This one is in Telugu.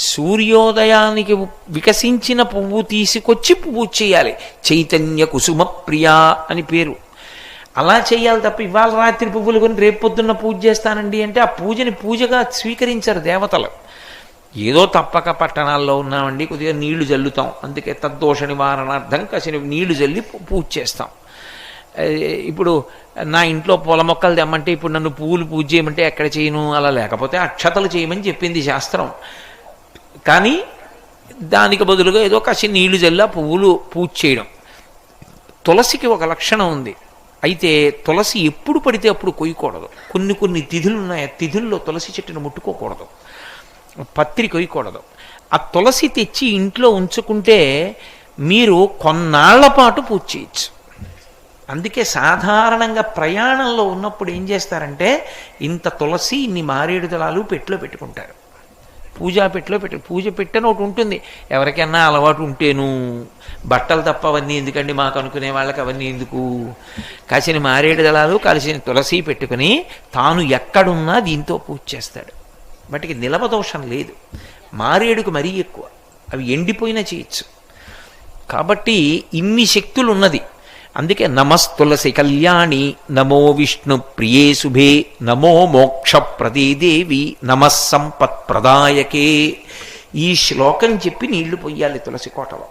సూర్యోదయానికి వికసించిన పువ్వు తీసుకొచ్చి పూజ చేయాలి. చైతన్య కుసుమ ప్రియా అని పేరు. అలా చేయాలి తప్ప ఇవాళ రాత్రి పువ్వులు కొని రేపు పొద్దున్న పూజ చేస్తానండి అంటే ఆ పూజని పూజగా స్వీకరించారు దేవతలు. ఏదో తప్పక పట్టణాల్లో ఉన్నామండి, కొద్దిగా నీళ్లు జల్లుతాం, అందుకే తద్దోష నివారణార్థం కసిన నీళ్లు జల్లి పూజ చేస్తాం. ఇప్పుడు నా ఇంట్లో పూల మొక్కలు తెమ్మంటే ఇప్పుడు నన్ను పువ్వులు పూజ చేయమంటే ఎక్కడ చేయను? అలా లేకపోతే అక్షతలు చేయమని చెప్పింది శాస్త్రం. కానీ దానికి బదులుగా ఏదో కాసి నీళ్లు జల్లా పువ్వులు పూజ చేయడం. తులసికి ఒక లక్షణం ఉంది. అయితే తులసి ఎప్పుడు పడితే అప్పుడు కొయ్యకూడదు. కొన్ని కొన్ని తిథులు ఉన్నాయి, ఆ తిథుల్లో తులసి చెట్టును ముట్టుకోకూడదు, పత్రి కొయ్యకూడదు. ఆ తులసి తెచ్చి ఇంట్లో ఉంచుకుంటే మీరు కొన్నాళ్ల పాటు పూజ చేయొచ్చు. అందుకే సాధారణంగా ప్రయాణంలో ఉన్నప్పుడు ఏం చేస్తారంటే ఇంత తులసి ఇన్ని మారేడు దళాలు పెట్టిలో పెట్టుకుంటారు. పూజా పెట్టిలో పూజ పెట్టని ఒకటి ఉంటుంది. ఎవరికైనా అలవాటు ఉంటేను బట్టలు తప్ప అవన్నీ ఎందుకండి మాకు అనుకునే వాళ్ళకి అవన్నీ ఎందుకు? కాసిన మారేడు దళాలు కలిసిన తులసి పెట్టుకుని తాను ఎక్కడున్నా దీంతో పూజ చేస్తాడు. వాటికి నిలవ దోషం లేదు. మారేడుకు మరీ ఎక్కువ, అవి ఎండిపోయినా చేయొచ్చు. కాబట్టి ఇన్ని శక్తులు ఉన్నది. అందుకే నమస్తులసి కళ్యాణి, నమో విష్ణు ప్రియే శుభే, నమో మోక్ష ప్రదే దేవి, నమః సంపత్ ప్రదాయకే. ఈ శ్లోకం చెప్పి నీళ్లు పొయ్యాలి తులసి కోటలో.